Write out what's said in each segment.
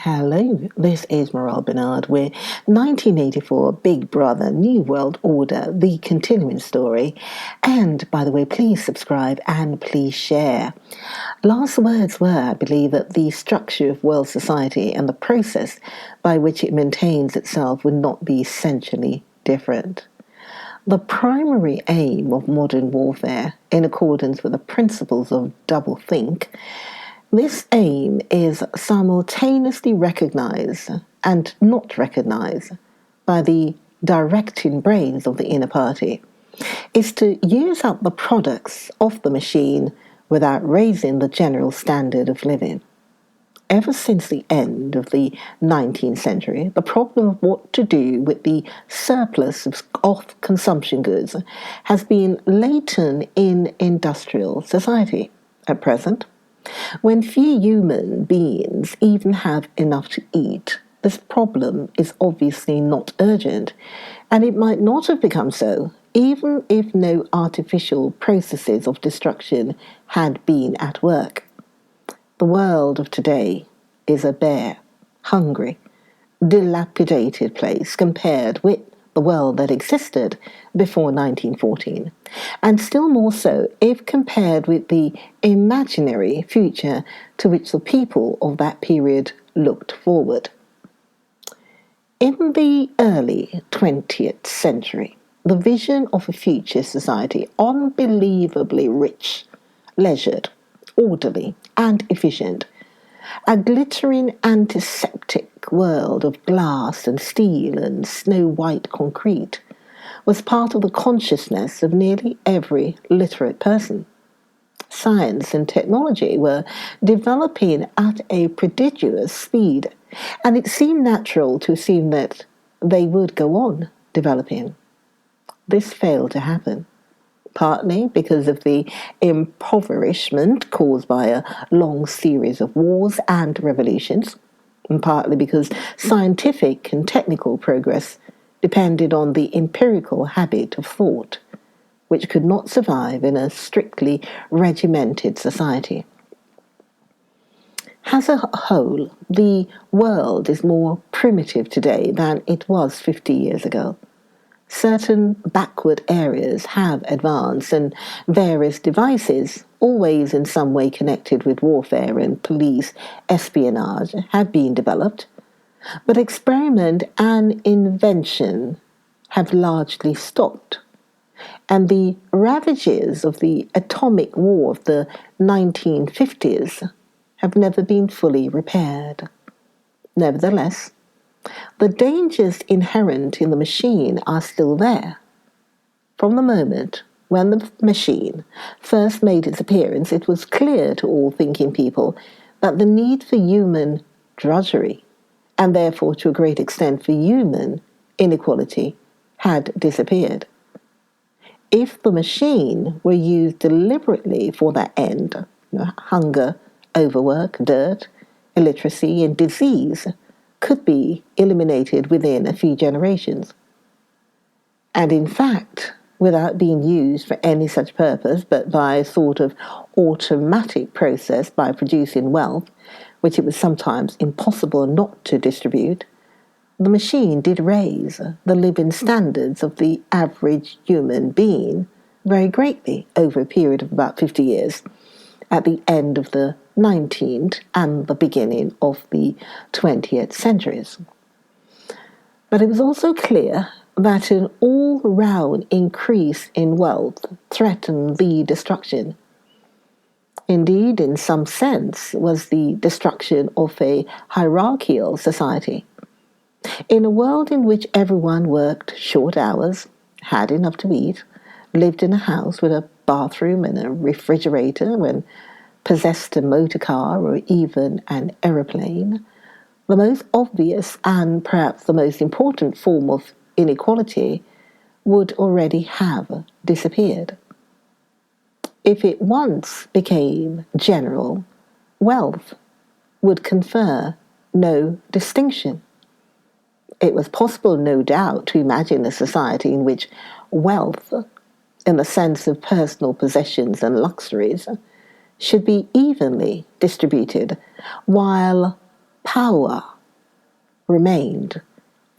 Hello, this is Morel Benard with 1984 Big Brother New World Order, the continuing story. And by the way, please subscribe and please share. Last words were, I believe, that the structure of world society and the process by which it maintains itself would not be essentially different. The primary aim of modern warfare, in accordance with the principles of doublethink, this aim is simultaneously recognized and not recognized by the directing brains of the inner party, is to use up the products of the machine without raising the general standard of living. Ever since the end of the 19th century, the problem of what to do with the surplus of consumption goods has been latent in industrial society. At present, when few human beings even have enough to eat, this problem is obviously not urgent, and it might not have become so even if no artificial processes of destruction had been at work. The world of today is a bare, hungry, dilapidated place compared with the world that existed before 1914, and still more so if compared with the imaginary future to which the people of that period looked forward. In the early 20th century, the vision of a future society unbelievably rich, leisured, orderly, and efficient, a glittering antiseptic world of glass and steel and snow-white concrete, was part of the consciousness of nearly every literate person. Science and technology were developing at a prodigious speed, and it seemed natural to assume that they would go on developing. This failed to happen, partly because of the impoverishment caused by a long series of wars and revolutions, and partly because scientific and technical progress depended on the empirical habit of thought, which could not survive in a strictly regimented society. As a whole, the world is more primitive today than it was 50 years ago. Certain backward areas have advanced, and various devices, always in some way connected with warfare and police espionage, have been developed. But experiment and invention have largely stopped, and the ravages of the atomic war of the 1950s have never been fully repaired. Nevertheless, the dangers inherent in the machine are still there. From the moment when the machine first made its appearance, it was clear to all thinking people that the need for human drudgery, and therefore to a great extent for human inequality, had disappeared. If the machine were used deliberately for that end, hunger, overwork, dirt, illiteracy, and disease could be eliminated within a few generations. And in fact, without being used for any such purpose, but by a sort of automatic process by producing wealth, which it was sometimes impossible not to distribute, the machine did raise the living standards of the average human being very greatly over a period of about 50 years, at the end of the 19th and the beginning of the 20th centuries. But it was also clear that an all-round increase in wealth threatened the destruction. Indeed, in some sense, was the destruction of a hierarchical society. In a world in which everyone worked short hours, had enough to eat, lived in a house with a bathroom and a refrigerator, and possessed a motor car or even an aeroplane, the most obvious and perhaps the most important form of inequality would already have disappeared. If it once became general, wealth would confer no distinction. It was possible, no doubt, to imagine a society in which wealth, in the sense of personal possessions and luxuries, should be evenly distributed, while power remained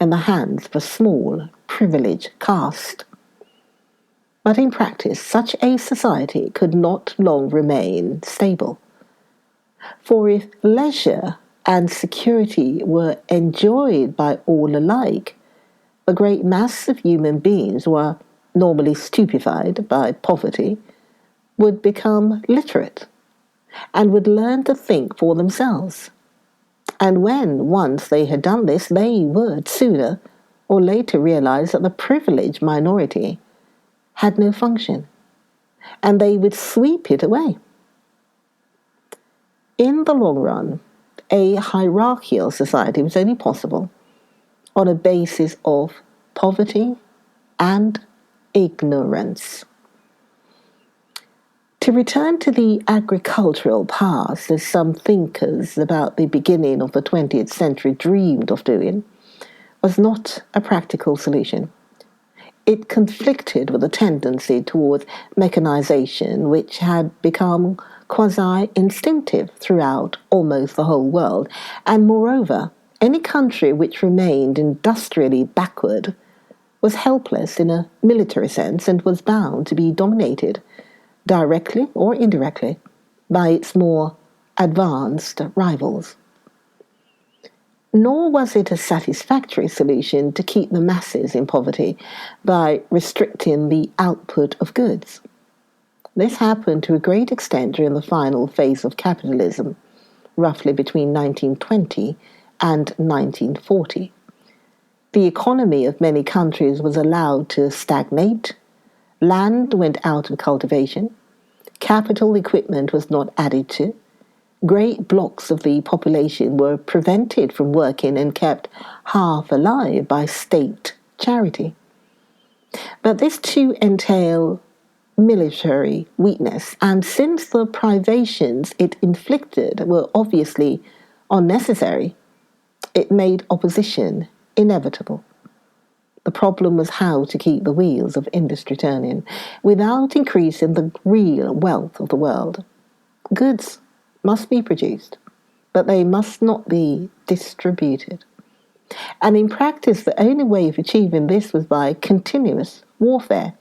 in the hands of a small, privileged caste. But in practice, such a society could not long remain stable. For if leisure and security were enjoyed by all alike, the great mass of human beings who are normally stupefied by poverty would become literate and would learn to think for themselves. And when once they had done this, they would sooner or later realize that the privileged minority had no function, and they would sweep it away. In the long run, a hierarchical society was only possible on a basis of poverty and ignorance. To return to the agricultural past, as some thinkers about the beginning of the 20th century dreamed of doing, was not a practical solution. It conflicted with a tendency towards mechanization, which had become quasi-instinctive throughout almost the whole world, and moreover, any country which remained industrially backward was helpless in a military sense and was bound to be dominated, directly or indirectly, by its more advanced rivals. Nor was it a satisfactory solution to keep the masses in poverty by restricting the output of goods. This happened to a great extent during the final phase of capitalism, roughly between 1920 and 1940. The economy of many countries was allowed to stagnate, land went out of cultivation, capital equipment was not added to, great blocks of the population were prevented from working and kept half alive by state charity. But this too entailed military weakness, and since the privations it inflicted were obviously unnecessary, it made opposition inevitable. The problem was how to keep the wheels of industry turning without increasing the real wealth of the world. Goods must be produced, but they must not be distributed. And in practice, the only way of achieving this was by continuous warfare.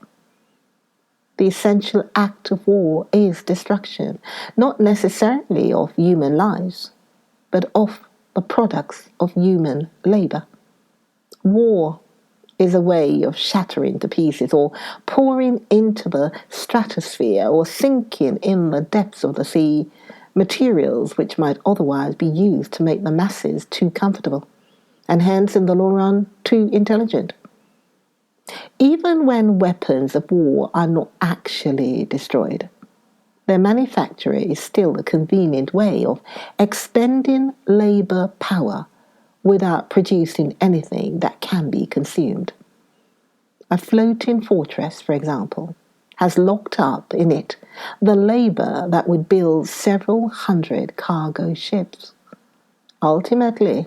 The essential act of war is destruction, not necessarily of human lives, but of the products of human labor. War is a way of shattering to pieces or pouring into the stratosphere or sinking in the depths of the sea materials which might otherwise be used to make the masses too comfortable, and hence in the long run too intelligent. Even when weapons of war are not actually destroyed, their manufacture is still a convenient way of expending labor power without producing anything that can be consumed. A floating fortress, for example, has locked up in it the labor that would build several hundred cargo ships. Ultimately,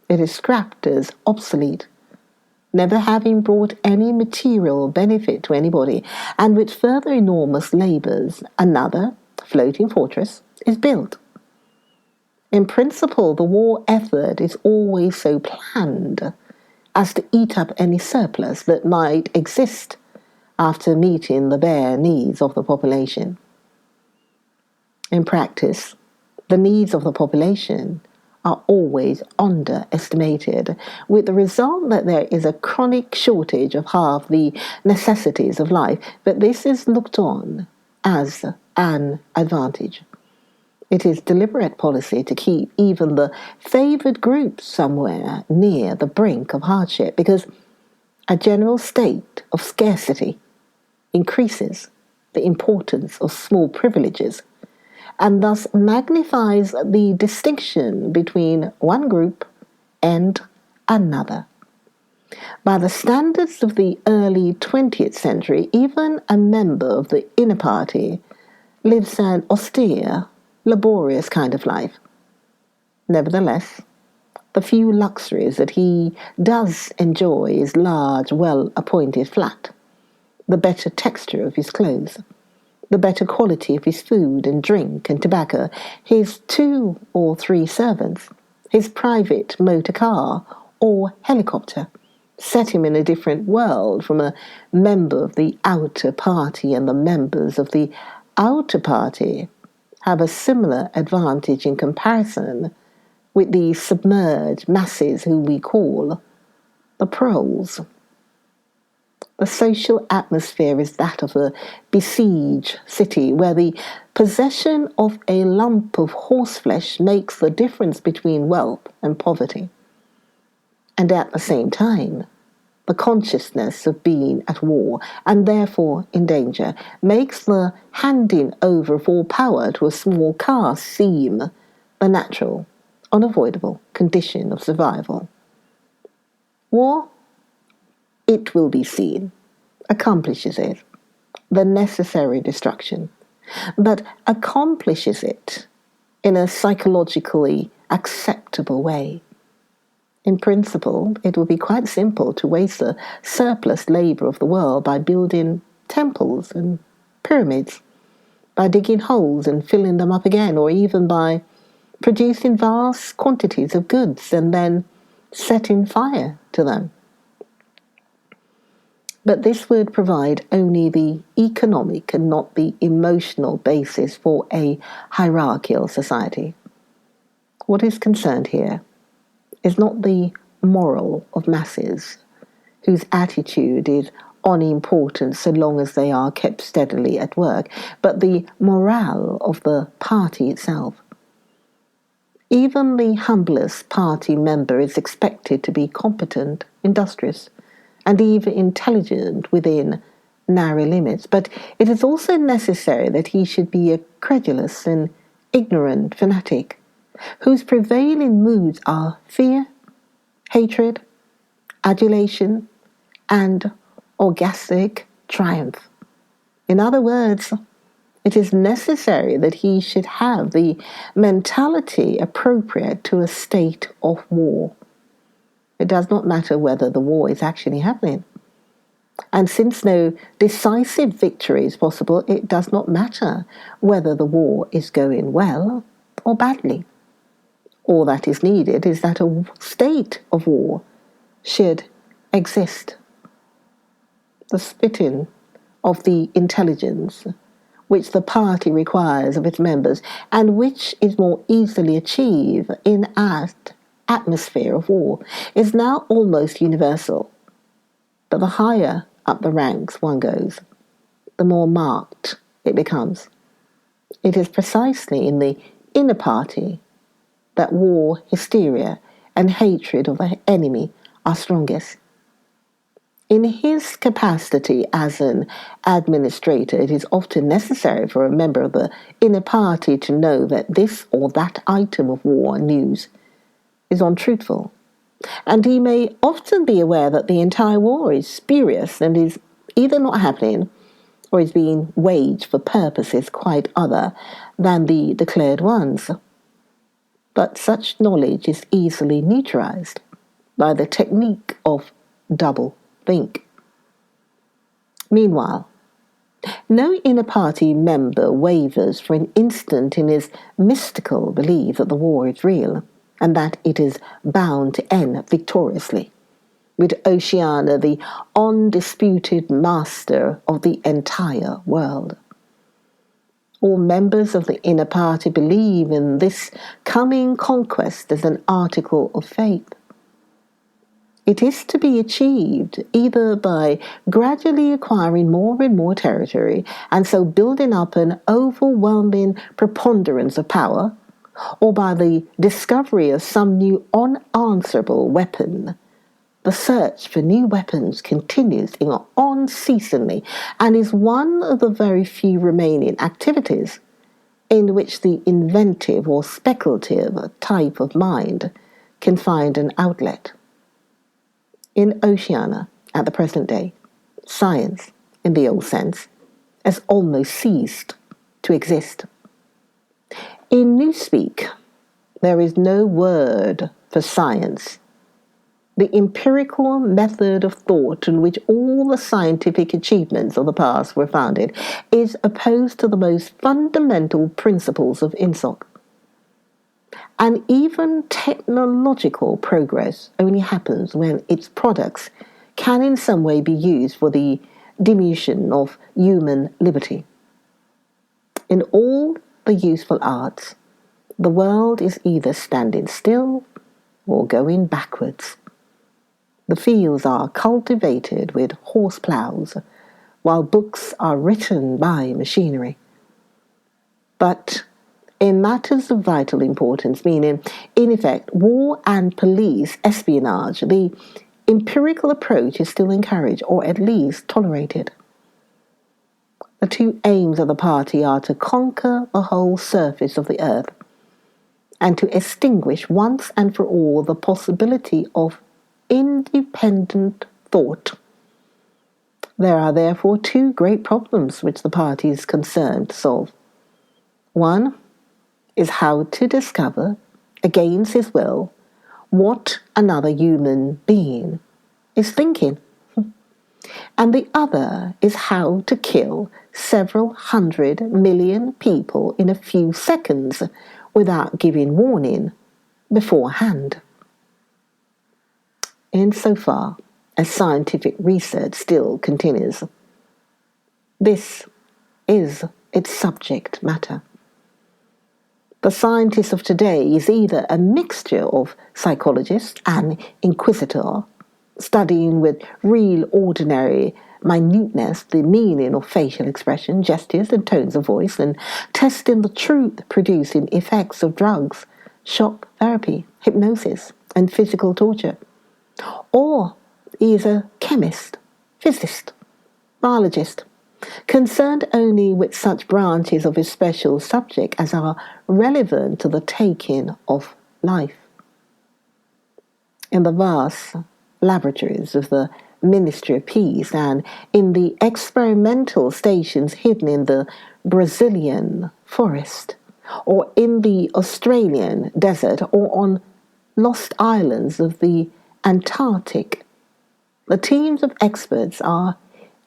it is scrapped as obsolete, never having brought any material benefit to anybody, and with further enormous labors, another floating fortress is built. In principle, the war effort is always so planned as to eat up any surplus that might exist after meeting the bare needs of the population. In practice, the needs of the population are always underestimated, with the result that there is a chronic shortage of half the necessities of life, but this is looked on as an advantage. It is deliberate policy to keep even the favored groups somewhere near the brink of hardship, because a general state of scarcity increases the importance of small privileges and thus magnifies the distinction between one group and another. By the standards of the early 20th century, even a member of the inner party lives an austere, laborious kind of life. Nevertheless, the few luxuries that he does enjoy his large, well-appointed flat, the better texture of his clothes, the better quality of his food and drink and tobacco, his 2 or 3 servants, his private motor car, or helicopter set him in a different world from a member of the outer party, and the members of the outer party have a similar advantage in comparison with the submerged masses whom we call the proles. The social atmosphere is that of a besieged city, where the possession of a lump of horseflesh makes the difference between wealth and poverty. And at the same time, the consciousness of being at war, and therefore in danger, makes the handing over of all power to a small caste seem the natural, unavoidable condition of survival. War, it will be seen, accomplishes it, the necessary destruction, but accomplishes it in a psychologically acceptable way. In principle, it would be quite simple to waste the surplus labor of the world by building temples and pyramids, by digging holes and filling them up again, or even by producing vast quantities of goods and then setting fire to them. But this would provide only the economic and not the emotional basis for a hierarchical society. What is concerned here is not the moral of masses, whose attitude is unimportant so long as they are kept steadily at work, but the morale of the party itself. Even the humblest party member is expected to be competent, industrious, and even intelligent within narrow limits, but it is also necessary that he should be a credulous and ignorant fanatic, whose prevailing moods are fear, hatred, adulation, and orgastic triumph. In other words, it is necessary that he should have the mentality appropriate to a state of war. It does not matter whether the war is actually happening. And since no decisive victory is possible, it does not matter whether the war is going well or badly. All that is needed is that a state of war should exist. The spitting of the intelligence which the party requires of its members, and which is more easily achieved in an atmosphere of war, is now almost universal. But the higher up the ranks one goes, the more marked it becomes. It is precisely in the inner party that war, hysteria, and hatred of the enemy are strongest. In his capacity as an administrator, it is often necessary for a member of the inner party to know that this or that item of war news is untruthful, and he may often be aware that the entire war is spurious and is either not happening or is being waged for purposes quite other than the declared ones. But such knowledge is easily neutralized by the technique of double think. Meanwhile, no inner party member wavers for an instant in his mystical belief that the war is real and that it is bound to end victoriously, with Oceania the undisputed master of the entire world. All members of the inner party believe in this coming conquest as an article of faith. It is to be achieved either by gradually acquiring more and more territory, and so building up an overwhelming preponderance of power, or by the discovery of some new unanswerable weapon. The search for new weapons continues unceasingly, and is one of the very few remaining activities in which the inventive or speculative type of mind can find an outlet. In Oceania, at the present day, science, in the old sense, has almost ceased to exist. In Newspeak, there is no word for science. The empirical method of thought on which all the scientific achievements of the past were founded is opposed to the most fundamental principles of INSOC. And even technological progress only happens when its products can in some way be used for the diminution of human liberty. In all the useful arts, the world is either standing still or going backwards. The fields are cultivated with horse ploughs, while books are written by machinery. But in matters of vital importance, meaning, in effect, war and police espionage, the empirical approach is still encouraged, or at least tolerated. The two aims of the party are to conquer the whole surface of the earth and to extinguish once and for all the possibility of independent thought. There are therefore two great problems which the party is concerned to solve. One is how to discover, against his will, what another human being is thinking. And the other is how to kill several 100 million people in a few seconds without giving warning beforehand. Insofar as scientific research still continues, this is its subject matter. The scientist of today is either a mixture of psychologist and inquisitor, studying with real ordinary minuteness the meaning of facial expression, gestures, and tones of voice, and testing the truth-producing effects of drugs, shock therapy, hypnosis, and physical torture. Or he is a chemist, physicist, biologist, concerned only with such branches of his special subject as are relevant to the taking of life. In the vast laboratories of the Ministry of Peace and in the experimental stations hidden in the Brazilian forest or in the Australian desert or on lost islands of the Antarctic, the teams of experts are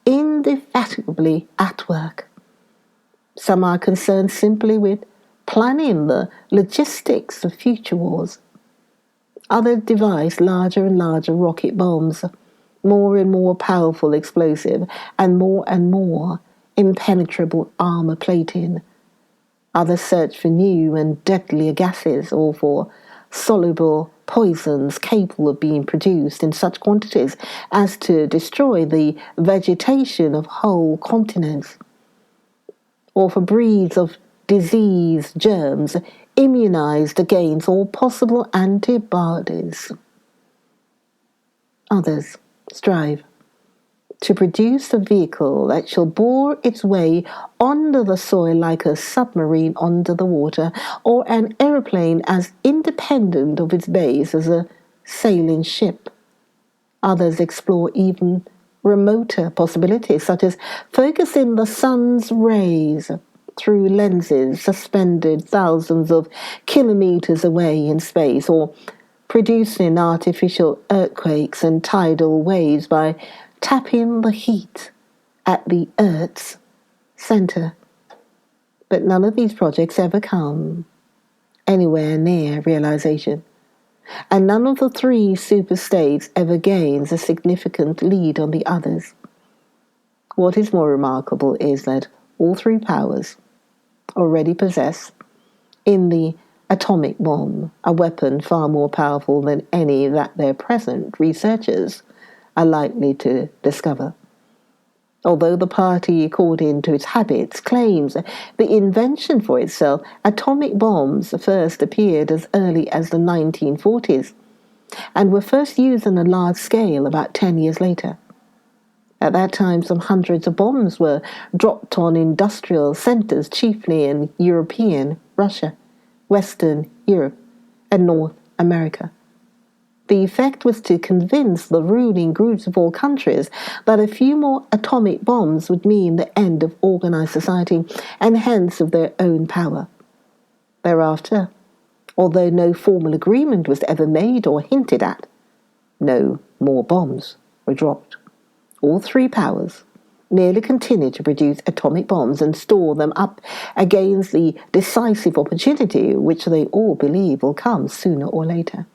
indefatigably at work. Some are concerned simply with planning the logistics of future wars. Others devise larger and larger rocket bombs, more and more powerful explosive, and more impenetrable armor plating. Others search for new and deadlier gases or for soluble poisons capable of being produced in such quantities as to destroy the vegetation of whole continents, or for breeds of disease germs immunized against all possible antibodies. Others strive to produce a vehicle that shall bore its way under the soil like a submarine under the water, or an aeroplane as independent of its base as a sailing ship. Others explore even remoter possibilities, such as focusing the sun's rays through lenses suspended thousands of kilometers away in space, or producing artificial earthquakes and tidal waves by tapping the heat at the Earth's center. But none of these projects ever come anywhere near realization, and none of the three superstates ever gains a significant lead on the others. What is more remarkable is that all three powers already possess in the atomic bomb a weapon far more powerful than any that their present researchers are likely to discover. Although the party, according to its habits, claims the invention for itself, atomic bombs first appeared as early as the 1940s and were first used on a large scale about 10 years later. At that time, some hundreds of bombs were dropped on industrial centers, chiefly in European Russia, Western Europe, and North America. The effect was to convince the ruling groups of all countries that a few more atomic bombs would mean the end of organized society and hence of their own power. Thereafter, although no formal agreement was ever made or hinted at, no more bombs were dropped. All three powers merely continue to produce atomic bombs and store them up against the decisive opportunity which they all believe will come sooner or later.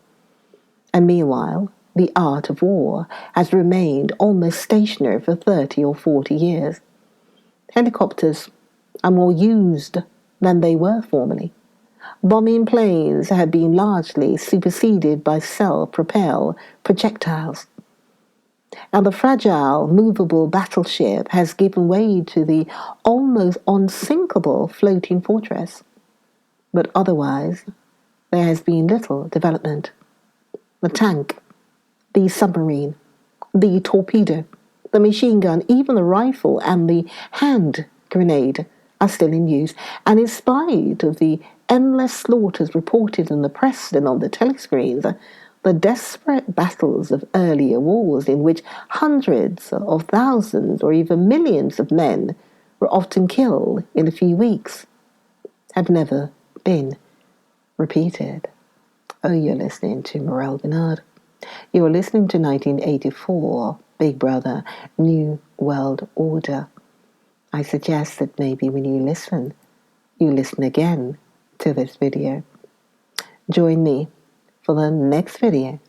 And meanwhile, the art of war has remained almost stationary for 30 or 40 years. Helicopters are more used than they were formerly. Bombing planes have been largely superseded by self-propelled projectiles. And the fragile, movable battleship has given way to the almost unsinkable floating fortress. But otherwise, there has been little development. The tank, the submarine, the torpedo, the machine gun, even the rifle and the hand grenade are still in use. And in spite of the endless slaughters reported in the press and on the telescreens, the desperate battles of earlier wars in which hundreds of thousands or even millions of men were often killed in a few weeks have never been repeated. Oh, you're listening to Morel Benard. You're listening to 1984, Big Brother, New World Order. I suggest that maybe when you listen again to this video. Join me for the next video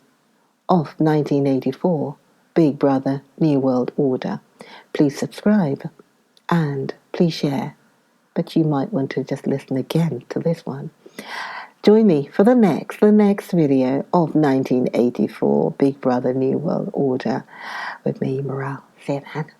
of 1984, Big Brother, New World Order. Please subscribe and please share, but you might want to just listen again to this one. Join me for the next video of 1984, Big Brother, New World Order with me, Morel. See you then.